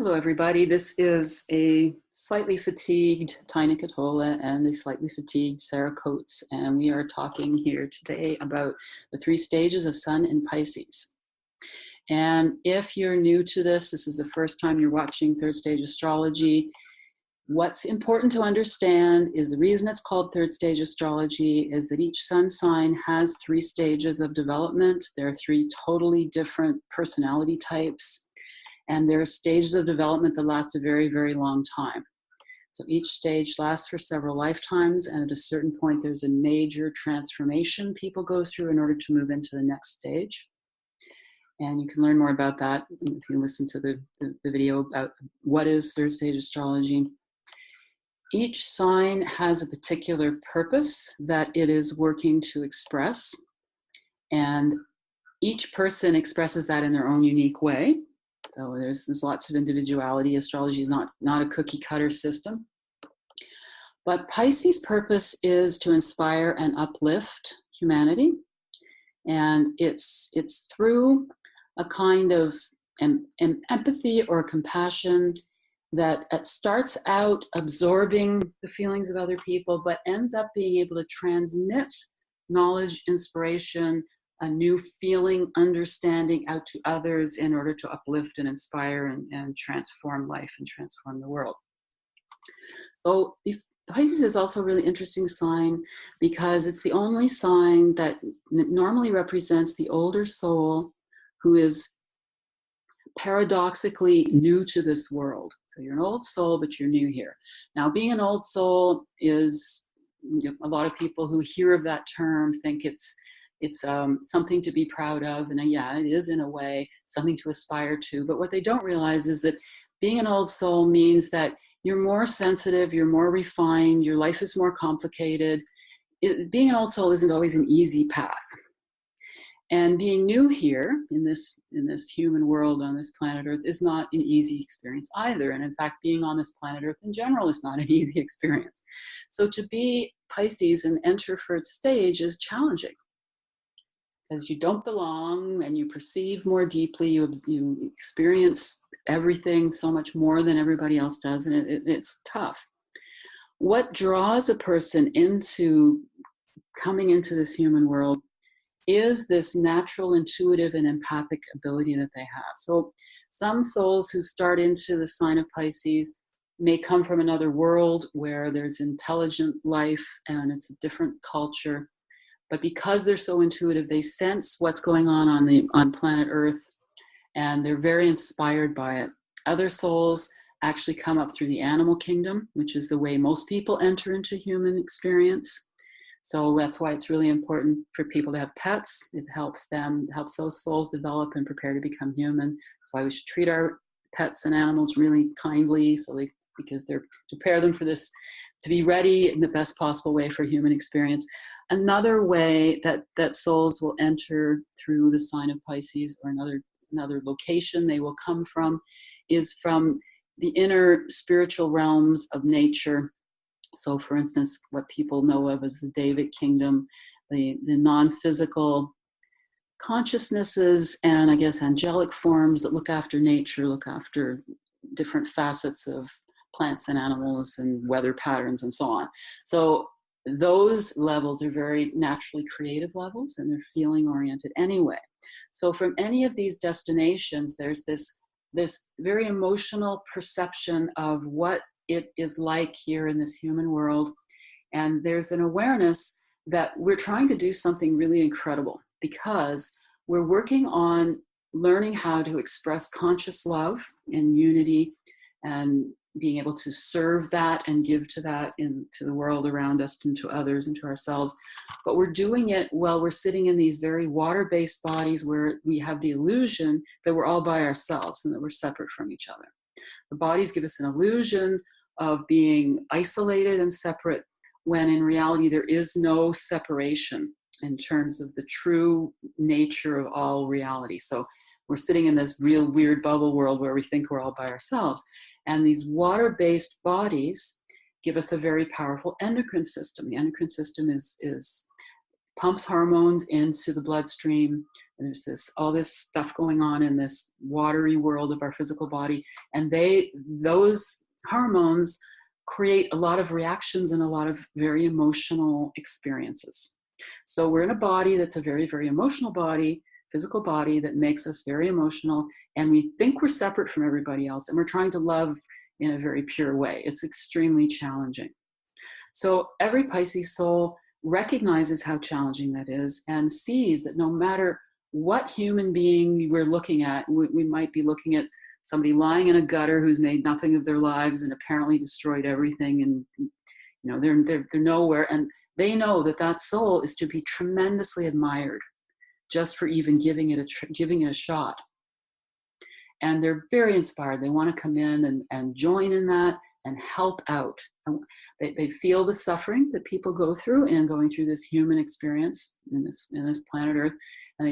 Hello, everybody. This is a slightly fatigued Tina Catola and a slightly fatigued Sarah Coates, and we are talking here today about the 3 stages of Sun in Pisces. And if you're new to this is the first time you're watching Third Stage Astrology, what's important to understand is the reason it's called Third Stage Astrology is that each sun sign has 3 stages of development. There are 3 totally different personality types. And there are stages of development that last a very, very long time. So each stage lasts for several lifetimes, and at a certain point, there's a major transformation people go through in order to move into the next stage. And you can learn more about that if you listen to the video about what is third stage astrology. Each sign has a particular purpose that it is working to express, and each person expresses that in their own unique way. So there's lots of individuality. Astrology is not a cookie cutter system. But Pisces' purpose is to inspire and uplift humanity. And it's through a kind of an empathy or compassion that it starts out absorbing the feelings of other people, but ends up being able to transmit knowledge, inspiration, a new feeling, understanding out to others in order to uplift and inspire and transform life and transform the world. So Pisces is also a really interesting sign because it's the only sign that normally represents the older soul who is paradoxically new to this world. So you're an old soul, but you're new here. Now, being an old soul is, a lot of people who hear of that term think it's something to be proud of, and yeah, it is in a way something to aspire to. But what they don't realize is that being an old soul means that you're more sensitive, you're more refined, your life is more complicated. Being an old soul isn't always an easy path. And being new here in this human world on this planet Earth is not an easy experience either. And in fact, being on this planet Earth in general is not an easy experience. So to be Pisces and enter first stage is challenging, because you don't belong and you perceive more deeply, you experience everything so much more than everybody else does, and it's tough. What draws a person into coming into this human world is this natural, intuitive, and empathic ability that they have. So some souls who start into the sign of Pisces may come from another world where there's intelligent life and it's a different culture. But because they're so intuitive, they sense what's going on planet Earth, and they're very inspired by it. Other souls actually come up through the animal kingdom, which is the way most people enter into human experience. So that's why it's really important for people to have pets. It helps those souls develop and prepare to become human. That's why we should treat our pets and animals really kindly, because they're to prepare them for this, to be ready in the best possible way for human experience. Another way that souls will enter through the sign of Pisces, or another location they will come from, is from the inner spiritual realms of nature. So for instance, what people know of as the David kingdom, the non-physical consciousnesses and I guess angelic forms that look after nature, look after different facets of plants and animals and weather patterns and so on. So those levels are very naturally creative levels, and they're feeling oriented anyway. So from any of these destinations, there's this very emotional perception of what it is like here in this human world. And there's an awareness that we're trying to do something really incredible, because we're working on learning how to express conscious love and unity and being able to serve that and give to that into the world around us and to others and to ourselves. But we're doing it while we're sitting in these very water-based bodies where we have the illusion that we're all by ourselves and that we're separate from each other. The bodies give us an illusion of being isolated and separate, when in reality there is no separation in terms of the true nature of all reality. So we're sitting in this real weird bubble world where we think we're all by ourselves. And these water-based bodies give us a very powerful endocrine system. The endocrine system pumps hormones into the bloodstream and there's all this stuff going on in this watery world of our physical body, and those hormones create a lot of reactions and a lot of very emotional experiences. So we're in a body that's a very, very emotional body, physical body that makes us very emotional, and we think we're separate from everybody else, and we're trying to love in a very pure way. It's extremely challenging. So every Pisces soul recognizes how challenging that is and sees that no matter what human being we're looking at, we might be looking at somebody lying in a gutter who's made nothing of their lives and apparently destroyed everything, and they're nowhere, and they know that soul is to be tremendously admired just for even giving it a shot. And they're very inspired. They want to come in and join in that and help out. They feel the suffering that people go through in going through this human experience in this planet Earth, and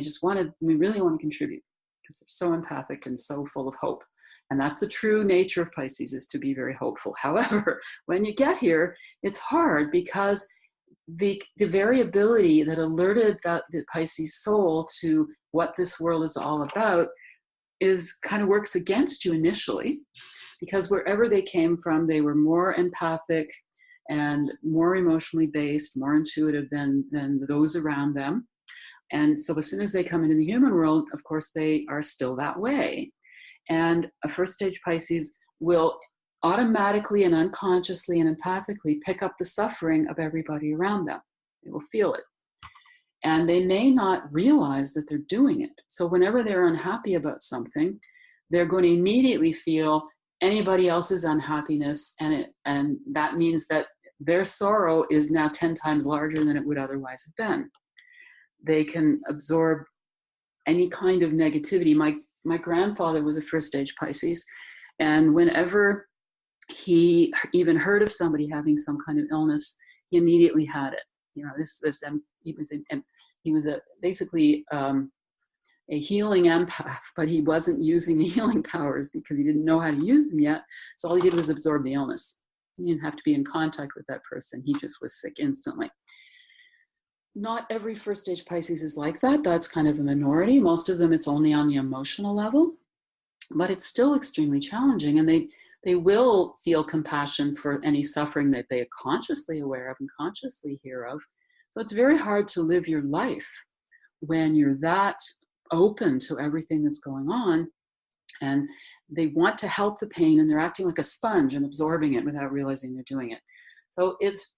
we really want to contribute because they're so empathic and so full of hope. And that's the true nature of Pisces, is to be very hopeful. However, when you get here, it's hard because the variability that alerted the Pisces soul to what this world is all about kind of works against you initially, because wherever they came from, they were more empathic and more emotionally based, more intuitive than those around them. And so as soon as they come into the human world, of course, they are still that way. And a first stage Pisces will automatically and unconsciously and empathically pick up the suffering of everybody around them. They will feel it. And they may not realize that they're doing it. So whenever they're unhappy about something, they're going to immediately feel anybody else's unhappiness, and that means that their sorrow is now 10 times larger than it would otherwise have been. They can absorb any kind of negativity. My grandfather was a first stage Pisces, and whenever he even heard of somebody having some kind of illness, he immediately had it. He was basically a healing empath, but he wasn't using the healing powers because he didn't know how to use them yet. So all he did was absorb the illness. He didn't have to be in contact with that person. He just was sick instantly. Not every first stage Pisces is like that. That's kind of a minority. Most of them, it's only on the emotional level, but it's still extremely challenging. And they will feel compassion for any suffering that they are consciously aware of and consciously hear of. So it's very hard to live your life when you're that open to everything that's going on, and they want to help the pain, and they're acting like a sponge and absorbing it without realizing they're doing it. So it's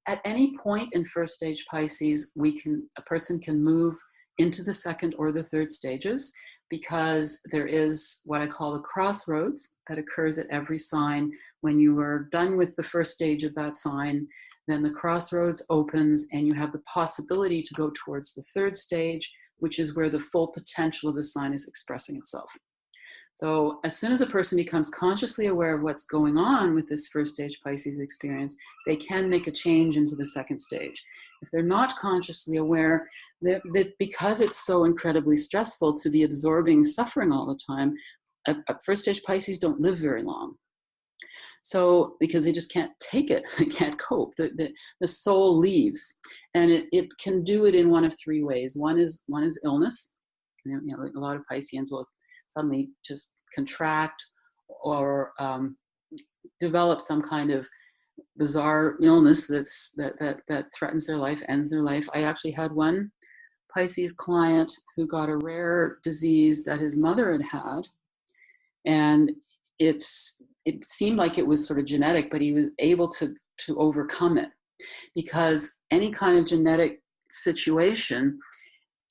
at any point in first stage Pisces, a person can move into the second or the third stages, because there is what I call the crossroads that occurs at every sign. When you are done with the first stage of that sign, then the crossroads opens and you have the possibility to go towards the third stage, which is where the full potential of the sign is expressing itself. So as soon as a person becomes consciously aware of what's going on with this first stage Pisces experience, they can make a change into the second stage. If they're not consciously aware, that because it's so incredibly stressful to be absorbing suffering all the time, a first stage Pisces don't live very long. So because they just can't take it, they can't cope. The soul leaves, and it can do it in one of three ways. One is illness. A lot of Pisceans will suddenly just contract or develop some kind of bizarre illness that threatens their life, ends their life. I actually had one Pisces client who got a rare disease that his mother had, and it seemed like it was sort of genetic, but he was able to overcome it, because any kind of genetic situation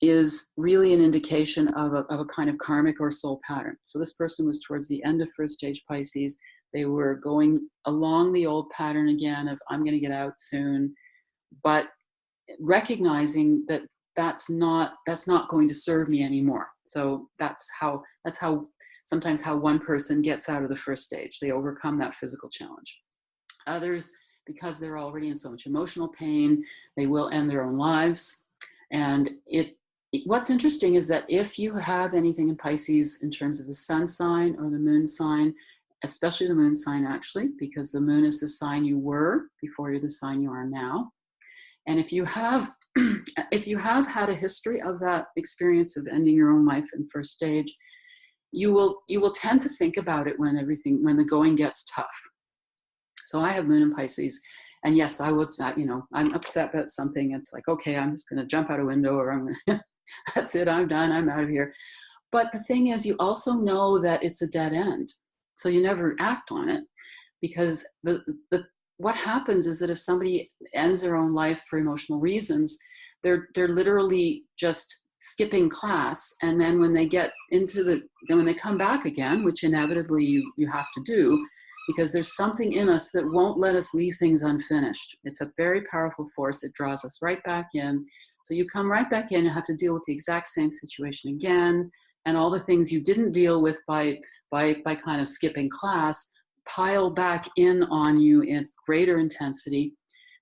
is really an indication of a kind of karmic or soul pattern. So this person was towards the end of first stage Pisces. They were going along the old pattern again of, I'm going to get out soon, but recognizing that that's not going to serve me anymore. So that's how sometimes how one person gets out of the first stage. They overcome that physical challenge. Others, because they're already in so much emotional pain, they will end their own lives. And what's interesting is that if you have anything in Pisces in terms of the sun sign or the moon sign, especially the moon sign actually, because the moon is the sign you were before you're the sign you are now. And if you have if you have had a history of that experience of ending your own life in first stage, you will tend to think about it when the going gets tough. So I have Moon in Pisces, and yes, I would, I'm upset about something. It's like, okay, I'm just going to jump out a window, or I'm going to, that's it, I'm done, I'm out of here. But the thing is, you also know that it's a dead end, so you never act on it, because what happens is that if somebody ends their own life for emotional reasons, they're literally just skipping class, and then when they get when they come back again, which inevitably you have to do, because there's something in us that won't let us leave things unfinished. It's a very powerful force. It draws us right back in. So you come right back in and have to deal with the exact same situation again, and all the things you didn't deal with by kind of skipping class pile back in on you in greater intensity.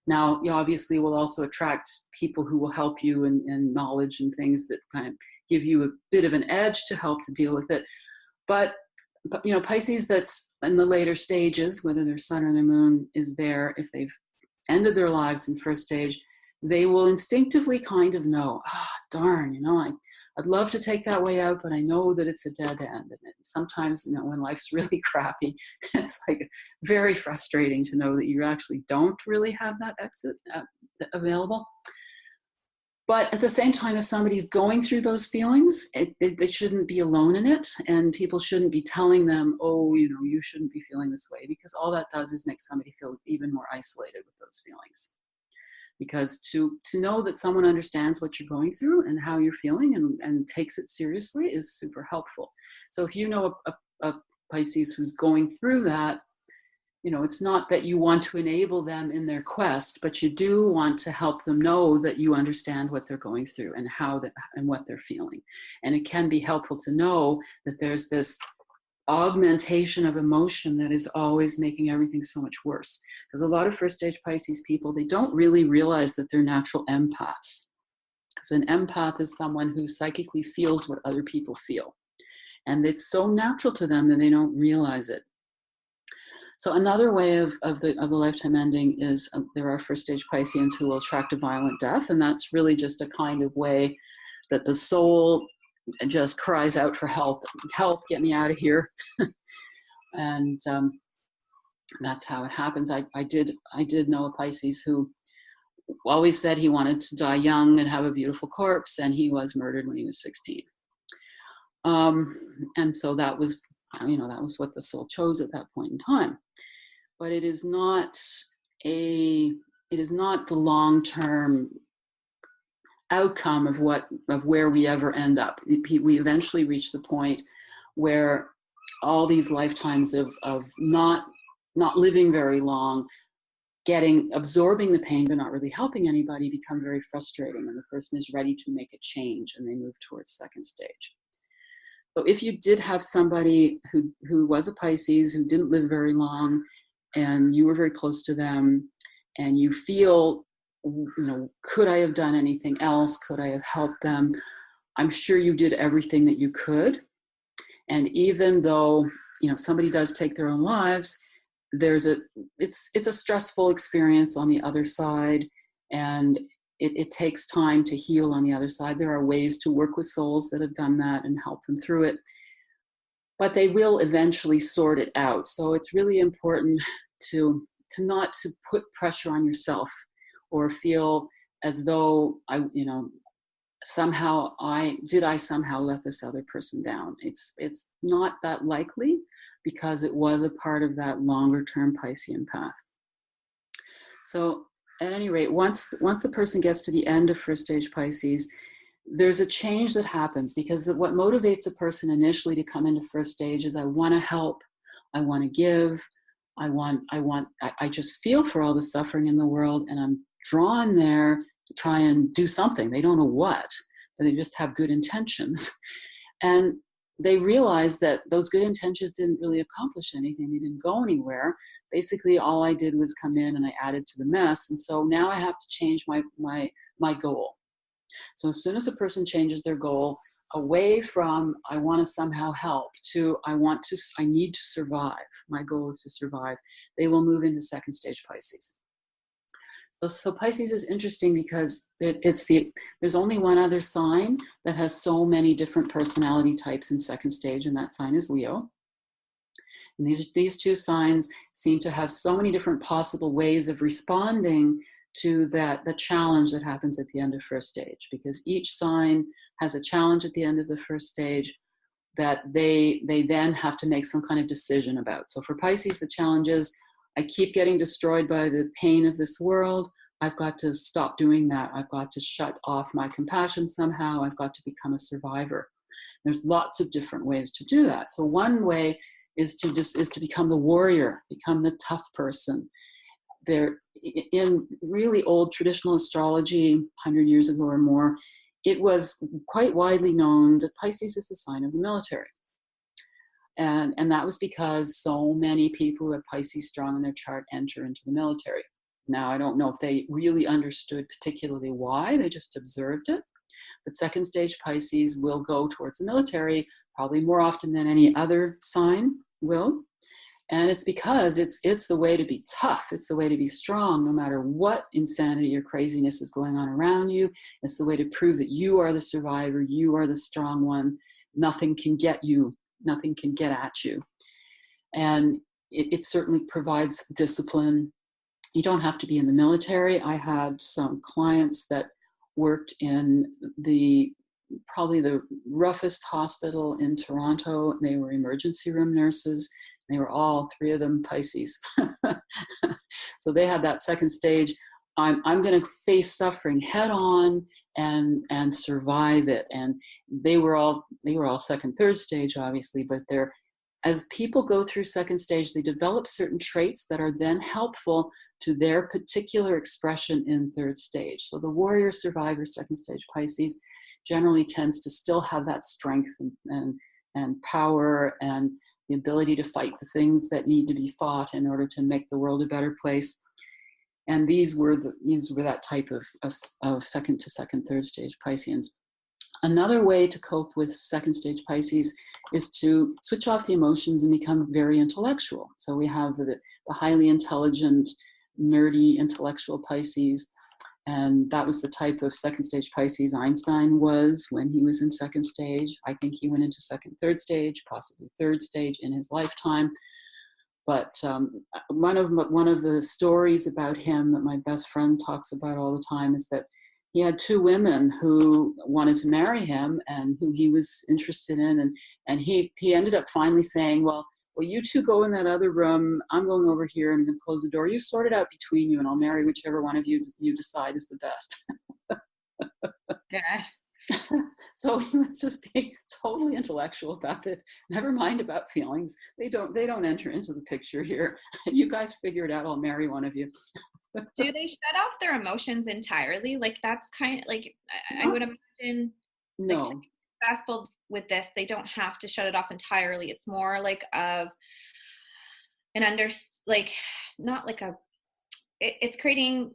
Now, you obviously will also attract people who will help you in knowledge and things that kind of give you a bit of an edge to help to deal with it. But Pisces that's in the later stages, whether their sun or their moon is there, if they've ended their lives in first stage, they will instinctively kind of know, darn, I'd love to take that way out, but I know that it's a dead end. And sometimes, when life's really crappy, it's like very frustrating to know that you actually don't really have that exit available. But at the same time, if somebody's going through those feelings, they shouldn't be alone in it, and people shouldn't be telling them, you shouldn't be feeling this way, because all that does is make somebody feel even more isolated with those feelings. Because to know that someone understands what you're going through and how you're feeling and takes it seriously is super helpful. So if you know a Pisces who's going through that, it's not that you want to enable them in their quest, but you do want to help them know that you understand what they're going through and and what they're feeling. And it can be helpful to know that there's this augmentation of emotion that is always making everything so much worse. Because a lot of first stage Pisces people, they don't really realize that they're natural empaths. Because an empath is someone who psychically feels what other people feel. And it's so natural to them that they don't realize it. So another way of the lifetime ending is there are first stage Pisceans who will attract a violent death. And that's really just a kind of way that the soul just cries out for help, get me out of here. And that's how it happens. I did know a Pisces who always said he wanted to die young and have a beautiful corpse, and he was murdered when he was 16. And so that was what the soul chose at that point in time. But it is not the long-term outcome of where we ever end up. We eventually reach the point where all these lifetimes of not living very long, absorbing the pain but not really helping anybody, become very frustrating, and the person is ready to make a change and they move towards second stage. So if you did have somebody who was a Pisces who didn't live very long, and you were very close to them, and you feel, could I have done anything else? Could I have helped them? I'm sure you did everything that you could. And even though, somebody does take their own lives, it's a stressful experience on the other side, and it takes time to heal on the other side. There are ways to work with souls that have done that and help them through it, but they will eventually sort it out. So it's really important to not to put pressure on yourself or feel as though I somehow let this other person down. It's not that likely, because it was a part of that longer term Piscean path. So at any rate, once the person gets to the end of first stage Pisces, there's a change that happens, because what motivates a person initially to come into first stage is, I want to help, I want to give, I just feel for all the suffering in the world, and I'm drawn there to try and do something. They don't know what, but they just have good intentions. And they realize that those good intentions didn't really accomplish anything. They didn't go anywhere. Basically, all I did was come in and I added to the mess. And so now I have to change my goal. So as soon as a person changes their goal away from, I want to somehow help, to I need to survive. My goal is to survive. They will move into second stage Pisces. So Pisces is interesting because there's only one other sign that has so many different personality types in second stage, and that sign is Leo. And these two signs seem to have so many different possible ways of responding to the challenge that happens at the end of first stage, because each sign has a challenge at the end of the first stage that they then have to make some kind of decision about. So for Pisces, the challenge is, I keep getting destroyed by the pain of this world. I've got to stop doing that. I've got to shut off my compassion somehow. I've got to become a survivor. There's lots of different ways to do that. So one way is to become the warrior, become the tough person. There, in really old traditional astrology, 100 years ago or more, it was quite widely known that Pisces is the sign of the military. And that was because so many people who have Pisces strong in their chart enter into the military. Now, I don't know if they really understood particularly why, they just observed it. But second stage Pisces will go towards the military probably more often than any other sign will. And it's because it's the way to be tough. It's the way to be strong, no matter what insanity or craziness is going on around you. It's the way to prove that you are the survivor. You are the strong one. Nothing can get you. Nothing can get at you. And it certainly provides discipline. You don't have to be in the military. I had some clients that worked in probably the roughest hospital in Toronto. They were emergency room nurses. They were all three of them Pisces. So they had that second stage. I'm going to face suffering head on and survive it. And they were all second, third stage, obviously, but as people go through second stage, they develop certain traits that are then helpful to their particular expression in third stage. So the warrior survivor second stage Pisces generally tends to still have that strength and power and the ability to fight the things that need to be fought in order to make the world a better place. And these were that type of second to second, third stage Pisceans. Another way to cope with second stage Pisces is to switch off the emotions and become very intellectual. So we have the highly intelligent, nerdy, intellectual Pisces. And that was the type of second stage Pisces Einstein was when he was in second stage. I think he went into second, third stage, possibly third stage in his lifetime. But one of the stories about him that my best friend talks about all the time is that he had two women who wanted to marry him and who he was interested in. And he ended up finally saying, well, you two go in that other room. I'm going over here and then close the door. You sort it out between you and I'll marry whichever one of you decide is the best. Yeah. So he was just being totally intellectual about it. Never mind about feelings. They don't enter into the picture here. You guys figure it out. I'll marry one of you. Do they shut off their emotions entirely? Like that's kind of like, I would imagine No. Like, to be successful with this, they don't have to shut it off entirely. It's more like of it's creating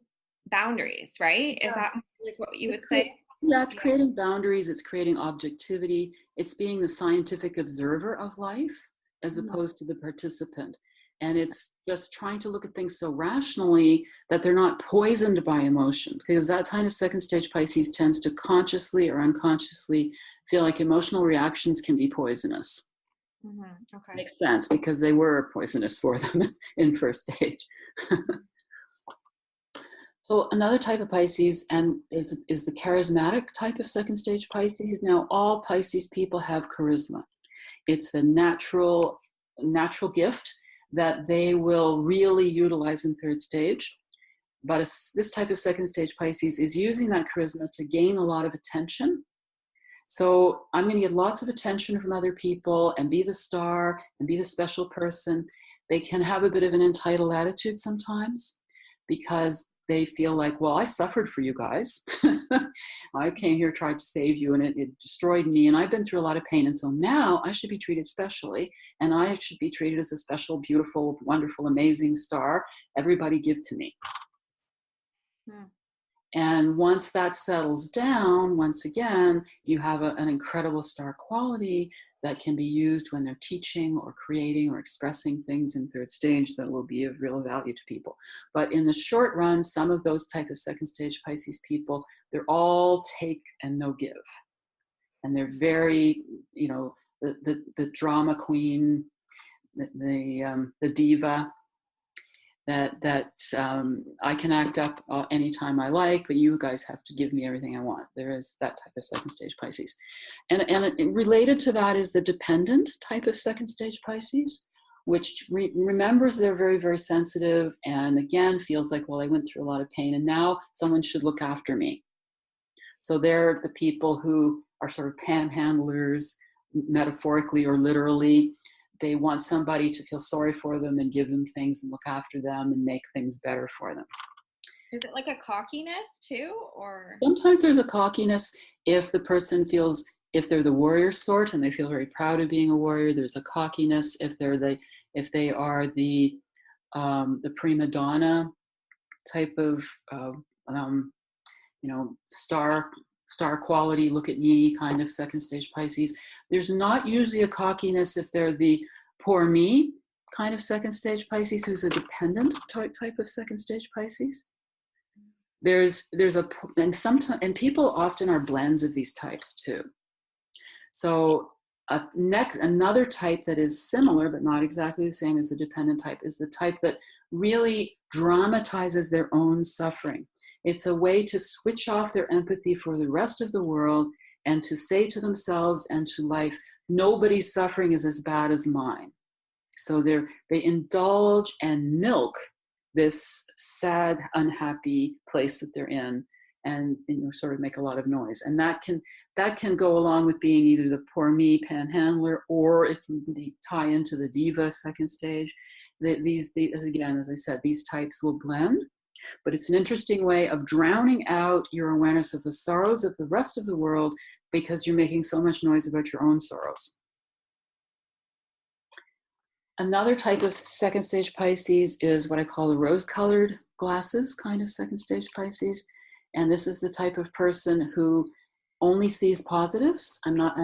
boundaries, right? Yeah. Is that like what you would say? Yeah, it's creating boundaries. It's creating objectivity. It's being the scientific observer of life as opposed to the participant. And it's just trying to look at things so rationally that they're not poisoned by emotion, because that kind of second stage Pisces tends to consciously or unconsciously feel like emotional reactions can be poisonous. Mm-hmm. Okay. Makes sense, because they were poisonous for them in first stage. So another type of Pisces is the charismatic type of second stage Pisces. Now, all Pisces people have charisma. It's the natural gift that they will really utilize in third stage. But this type of second stage Pisces is using that charisma to gain a lot of attention. So I'm going to get lots of attention from other people and be the star and be the special person. They can have a bit of an entitled attitude sometimes because they feel like, well, I suffered for you guys. I came here, tried to save you, and it destroyed me. And I've been through a lot of pain. And so now I should be treated specially. And I should be treated as a special, beautiful, wonderful, amazing star. Everybody give to me. Hmm. And once that settles down, once again, you have an incredible star quality that can be used when they're teaching or creating or expressing things in third stage that will be of real value to people. But in the short run, some of those type of second stage Pisces people, they're all take and no give. And they're very, the drama queen, the diva, that I can act up anytime I like, but you guys have to give me everything I want. There is that type of second stage Pisces. And related to that is the dependent type of second stage Pisces, which remembers they're very, very sensitive, and again feels like, well, I went through a lot of pain and now someone should look after me. So they're the people who are sort of panhandlers, metaphorically or literally. They want somebody to feel sorry for them and give them things and look after them and make things better for them. Is it like a cockiness too, or? Sometimes there's a cockiness if the person feels, if they're the warrior sort and they feel very proud of being a warrior. There's a cockiness if they are the prima donna type of star quality, look at me kind of second stage Pisces. There's not usually a cockiness if they're the poor me kind of second stage Pisces, who's a dependent type of second stage Pisces. And people often are blends of these types too. So another type that is similar but not exactly the same as the dependent type is the type that really dramatizes their own suffering. It's a way to switch off their empathy for the rest of the world and to say to themselves and to life, nobody's suffering is as bad as mine. So they indulge and milk this sad, unhappy place that they're in, and sort of make a lot of noise. And that can go along with being either the poor me panhandler, or it can tie into the diva second stage. These, again, as I said, these types will blend, but it's an interesting way of drowning out your awareness of the sorrows of the rest of the world because you're making so much noise about your own sorrows. Another type of second stage Pisces is what I call the rose-colored glasses kind of second stage Pisces. And this is the type of person who only sees positives. I'm not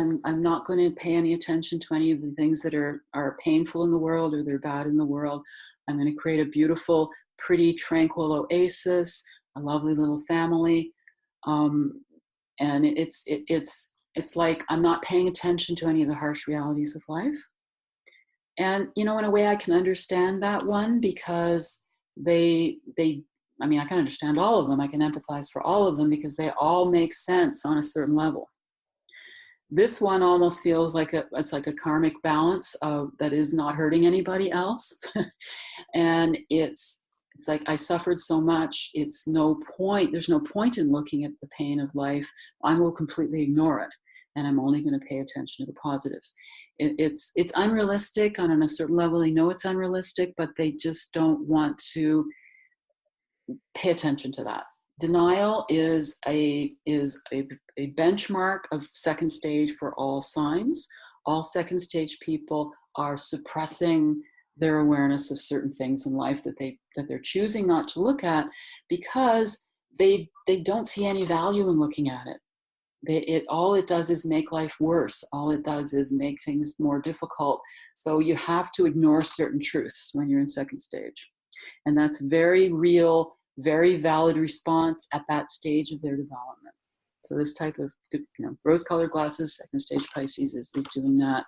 going to pay any attention to any of the things that are painful in the world or they're bad in the world. I'm going to create a beautiful, pretty, tranquil oasis, a lovely little family. And it's like I'm not paying attention to any of the harsh realities of life. And, in a way I can understand that one because I can understand all of them. I can empathize for all of them because they all make sense on a certain level. This one almost feels like it's like a karmic balance that is not hurting anybody else. And it's like, I suffered so much. There's no point in looking at the pain of life. I will completely ignore it. And I'm only going to pay attention to the positives. It's unrealistic on a certain level. They know it's unrealistic, but they just don't want to pay attention to that. Denial is a benchmark of second stage for all signs. All second stage people are suppressing their awareness of certain things in life that they're choosing not to look at because they don't see any value in looking at it. All it does is make life worse. All it does is make things more difficult. So you have to ignore certain truths when you're in second stage. And that's very real, very valid response at that stage of their development. So this type of, rose-colored glasses, second stage Pisces is doing that.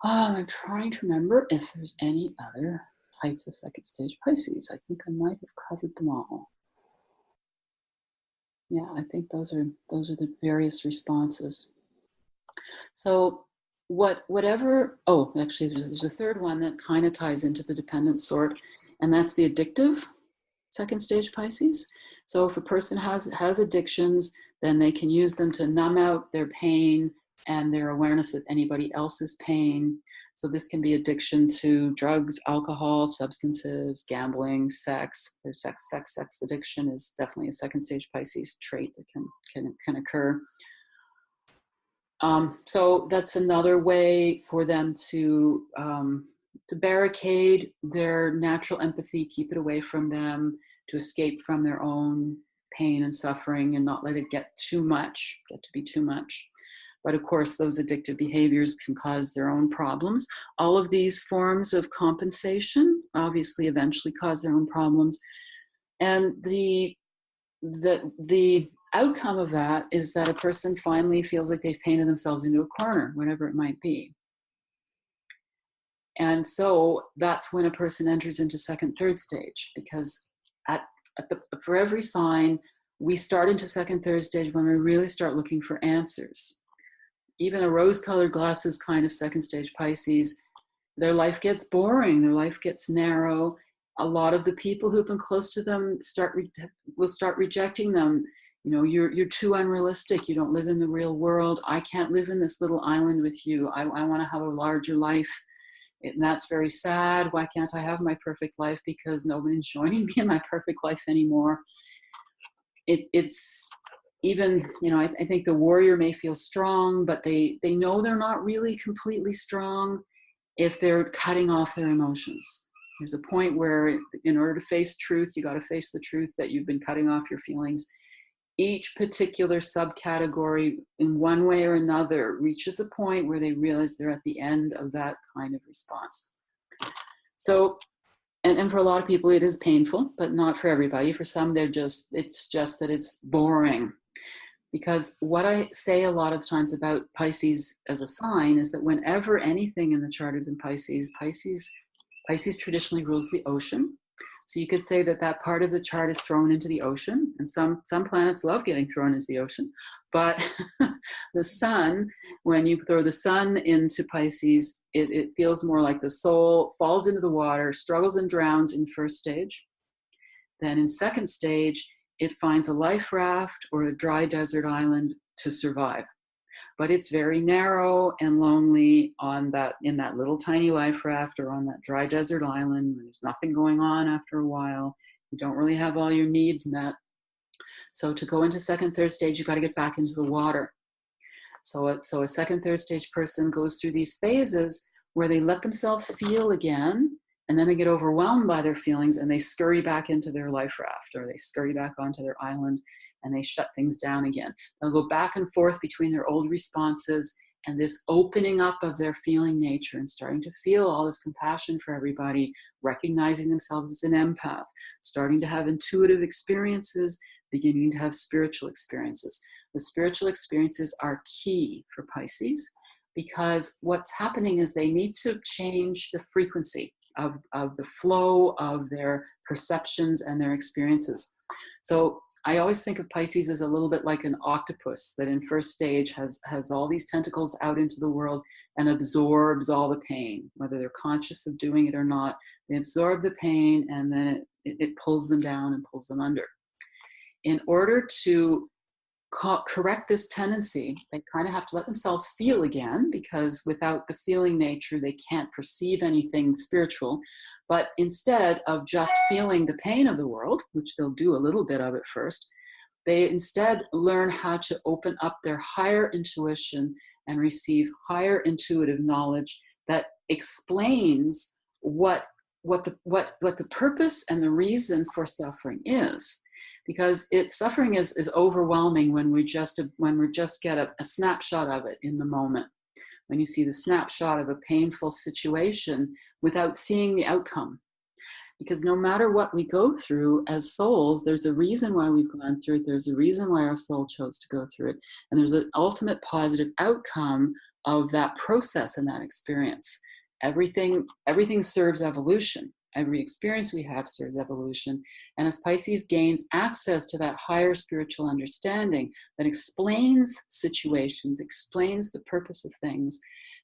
I'm trying to remember if there's any other types of second stage Pisces. I think I might have covered them all. Yeah, I think those are the various responses. So whatever, actually there's a third one that kind of ties into the dependent sort, and that's the addictive second stage Pisces. So if a person has addictions, then they can use them to numb out their pain and their awareness of anybody else's pain. So this can be addiction to drugs, alcohol, substances, gambling, sex. There's sex addiction is definitely a second stage Pisces trait that can occur. So that's another way for them to barricade their natural empathy, keep it away from them, to escape from their own pain and suffering and not let it get to be too much. But of course, those addictive behaviors can cause their own problems. All of these forms of compensation obviously eventually cause their own problems. And the outcome of that is that a person finally feels like they've painted themselves into a corner, whatever it might be. And so that's when a person enters into second, third stage, because for every sign, we start into second, third stage when we really start looking for answers. Even a rose-colored glasses kind of second stage Pisces, their life gets boring, their life gets narrow. A lot of the people who've been close to them will start rejecting them. You know, you're too unrealistic. You don't live in the real world. I can't live in this little island with you. I want to have a larger life. And that's very sad. Why can't I have my perfect life? Because nobody's joining me in my perfect life anymore. It's even, you know, I think the warrior may feel strong, but they know they're not really completely strong if they're cutting off their emotions. There's a point where in order to face truth, you got to face the truth that you've been cutting off your feelings. Each particular subcategory in one way or another reaches a point where they realize they're at the end of that kind of response. So, and for a lot of people it is painful, but not for everybody. For some, it's just that it's boring. Because what I say a lot of times about Pisces as a sign is that whenever anything in the chart is in Pisces traditionally rules the ocean. So you could say that that part of the chart is thrown into the ocean, and some planets love getting thrown into the ocean. But the sun, when you throw the sun into Pisces, it feels more like the soul falls into the water, struggles and drowns in first stage. Then in second stage, it finds a life raft or a dry desert island to survive. But it's very narrow and lonely in that little tiny life raft or on that dry desert island. There's nothing going on after a while. You don't really have all your needs met. So to go into second, third stage, you got to get back into the water. So a second, third stage person goes through these phases where they let themselves feel again, and then they get overwhelmed by their feelings and they scurry back into their life raft, or they scurry back onto their island and they shut things down again. They'll go back and forth between their old responses and this opening up of their feeling nature and starting to feel all this compassion for everybody, recognizing themselves as an empath, starting to have intuitive experiences, beginning to have spiritual experiences. The spiritual experiences are key for Pisces because what's happening is they need to change the frequency of the flow of their perceptions and their experiences. So I always think of Pisces as a little bit like an octopus that in first stage has all these tentacles out into the world and absorbs all the pain, whether they're conscious of doing it or not. They absorb the pain and then it pulls them down and pulls them under. In order to correct this tendency, they kind of have to let themselves feel again, because without the feeling nature, they can't perceive anything spiritual. But instead of just feeling the pain of the world, which they'll do a little bit of at first, they instead learn how to open up their higher intuition and receive higher intuitive knowledge that explains what the purpose and the reason for suffering is. Because suffering is overwhelming when we just get a snapshot of it in the moment. When you see the snapshot of a painful situation without seeing the outcome. Because no matter what we go through as souls, there's a reason why we've gone through it. There's a reason why our soul chose to go through it. And there's an ultimate positive outcome of that process and that experience. Everything serves evolution. Every experience we have serves evolution. And as Pisces gains access to that higher spiritual understanding that explains situations, explains the purpose of things,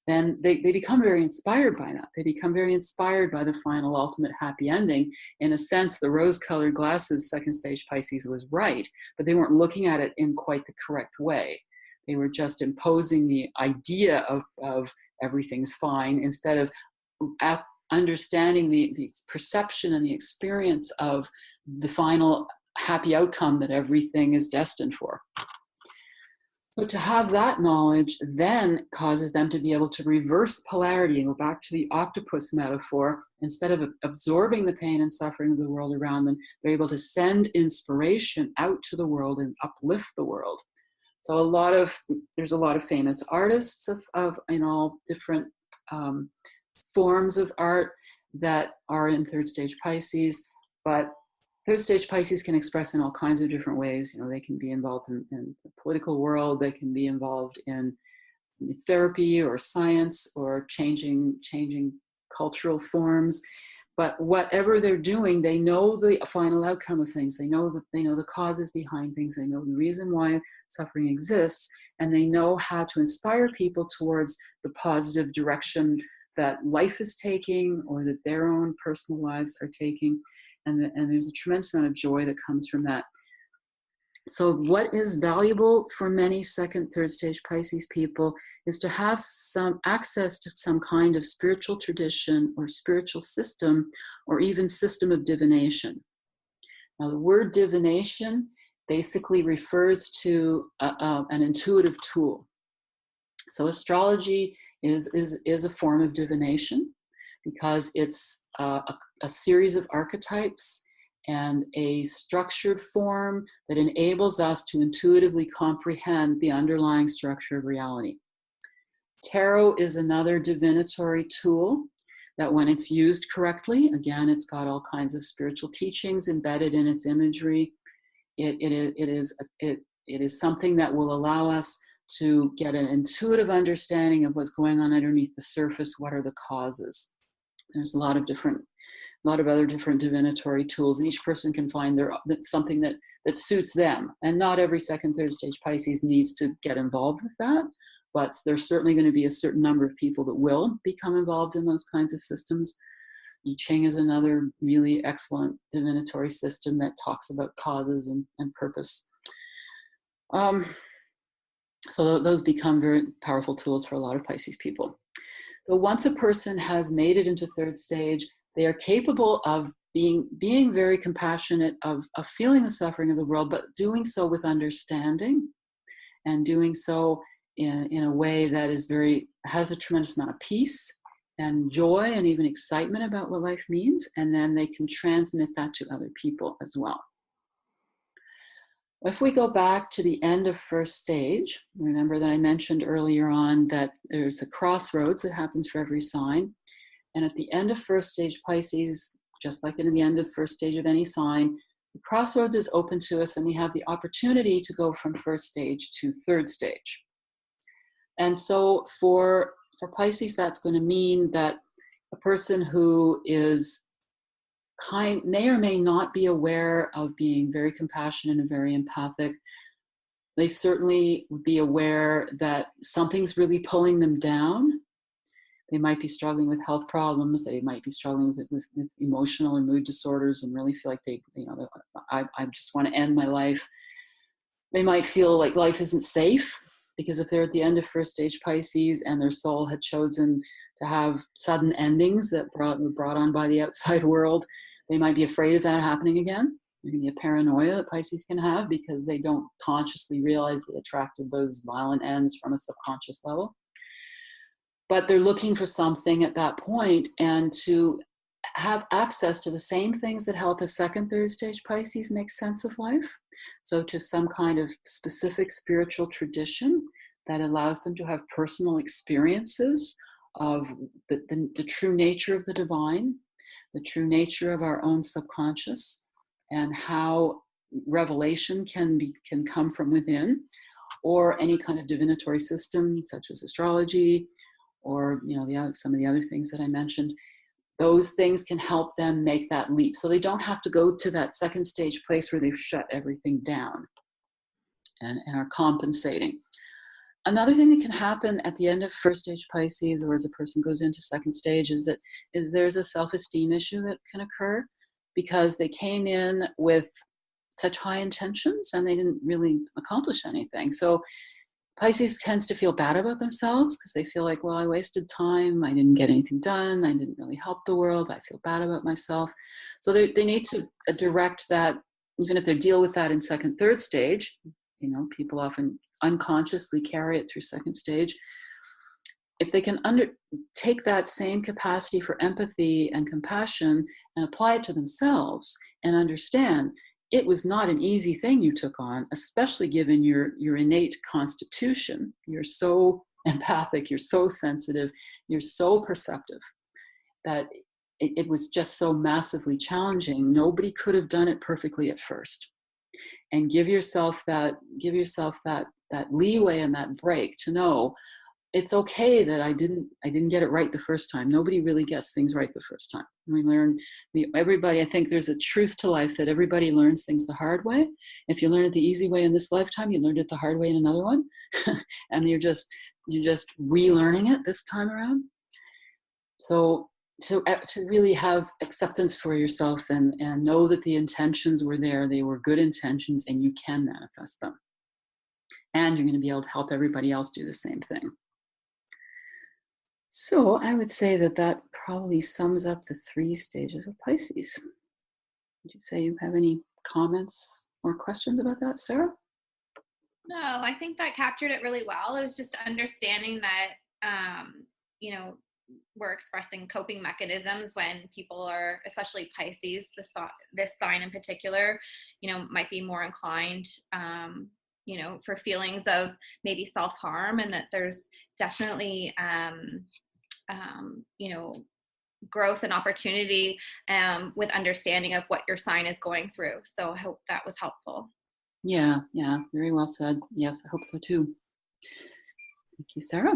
then they become very inspired by that. They become very inspired by the final ultimate happy ending. In a sense, the rose-colored glasses second stage Pisces was right, but they weren't looking at it in quite the correct way. They were just imposing the idea of everything's fine instead of understanding the perception and the experience of the final happy outcome that everything is destined for. So to have that knowledge then causes them to be able to reverse polarity and go back to the octopus metaphor. Instead of absorbing the pain and suffering of the world around them, they're able to send inspiration out to the world and uplift the world. So there's a lot of famous artists of in all different forms of art that are in third stage Pisces, but third stage Pisces can express in all kinds of different ways. They can be involved in the political world, they can be involved in therapy or science or changing cultural forms. But whatever they're doing, they know the final outcome of things. They know the causes behind things. They know the reason why suffering exists, and they know how to inspire people towards the positive direction that life is taking, or that their own personal lives are taking. And there's a tremendous amount of joy that comes from that. So what is valuable for many second, third stage Pisces people is to have some access to some kind of spiritual tradition or spiritual system, or even system of divination. Now, the word divination basically refers to an intuitive tool. So astrology is a form of divination, because it's a series of archetypes and a structured form that enables us to intuitively comprehend the underlying structure of reality. Tarot is another divinatory tool that, when it's used correctly, again, it's got all kinds of spiritual teachings embedded in its imagery. It is something that will allow us to get an intuitive understanding of what's going on underneath the surface. What are the causes? There's a lot of other different divinatory tools, and each person can find something that suits them. And not every second, third stage Pisces needs to get involved with that, but there's certainly going to be a certain number of people that will become involved in those kinds of systems. I Ching is another really excellent divinatory system that talks about causes and purpose. So those become very powerful tools for a lot of Pisces people. So once a person has made it into third stage, they are capable of being very compassionate, of feeling the suffering of the world, but doing so with understanding, and doing so in a way that has a tremendous amount of peace and joy and even excitement about what life means. And then they can transmit that to other people as well. If we go back to the end of first stage, remember that I mentioned earlier on that there's a crossroads that happens for every sign. And at the end of first stage Pisces, just like in the end of first stage of any sign, the crossroads is open to us, and we have the opportunity to go from first stage to third stage. And so for Pisces, that's going to mean that a person who is may or may not be aware of being very compassionate and very empathic. They certainly would be aware that something's really pulling them down. They might be struggling with health problems. They might be struggling with emotional and mood disorders, and really feel like I just want to end my life. They might feel like life isn't safe, because if they're at the end of first stage Pisces and their soul had chosen to have sudden endings that were brought on by the outside world, they might be afraid of that happening again. There can be a paranoia that Pisces can have because they don't consciously realize they attracted those violent ends from a subconscious level. But they're looking for something at that point, and to have access to the same things that help a second, third stage Pisces make sense of life. So to some kind of specific spiritual tradition that allows them to have personal experiences of the true nature of the divine, the true nature of our own subconscious, and how revelation can come from within, or any kind of divinatory system such as astrology, or some of the other things that I mentioned. Those things can help them make that leap, so they don't have to go to that second stage place where they've shut everything down and are compensating. Another thing that can happen at the end of first stage Pisces, or as a person goes into second stage, is there's a self-esteem issue that can occur, because they came in with such high intentions and they didn't really accomplish anything. So Pisces tends to feel bad about themselves because they feel like, well, I wasted time, I didn't get anything done, I didn't really help the world, I feel bad about myself. So they need to direct that, even if they deal with that in second, third stage. People often unconsciously carry it through second stage. If they can take that same capacity for empathy and compassion and apply it to themselves and understand, it was not an easy thing you took on, especially given your innate constitution. You're so empathic, you're so sensitive, you're so perceptive that it was just so massively challenging. Nobody could have done it perfectly at first. And give yourself that leeway and that break to know it's okay that I didn't get it right the first time. Nobody really gets things right the first time. Everybody, I think there's a truth to life that everybody learns things the hard way. If you learn it the easy way in this lifetime, you learned it the hard way in another one. And you're just relearning it this time around. So to really have acceptance for yourself and know that the intentions were there, they were good intentions, and you can manifest them. And you're going to be able to help everybody else do the same thing. So I would say that probably sums up the 3 stages of Pisces. Would you say you have any comments or questions about that, Sarah? No, I think that captured it really well. It was just understanding that, we're expressing coping mechanisms when people are, especially Pisces, this sign in particular, might be more inclined, for feelings of maybe self-harm, and that there's definitely, growth and opportunity with understanding of what your sign is going through. So I hope that was helpful. Yeah, very well said. Yes, I hope so too. Thank you, Sarah.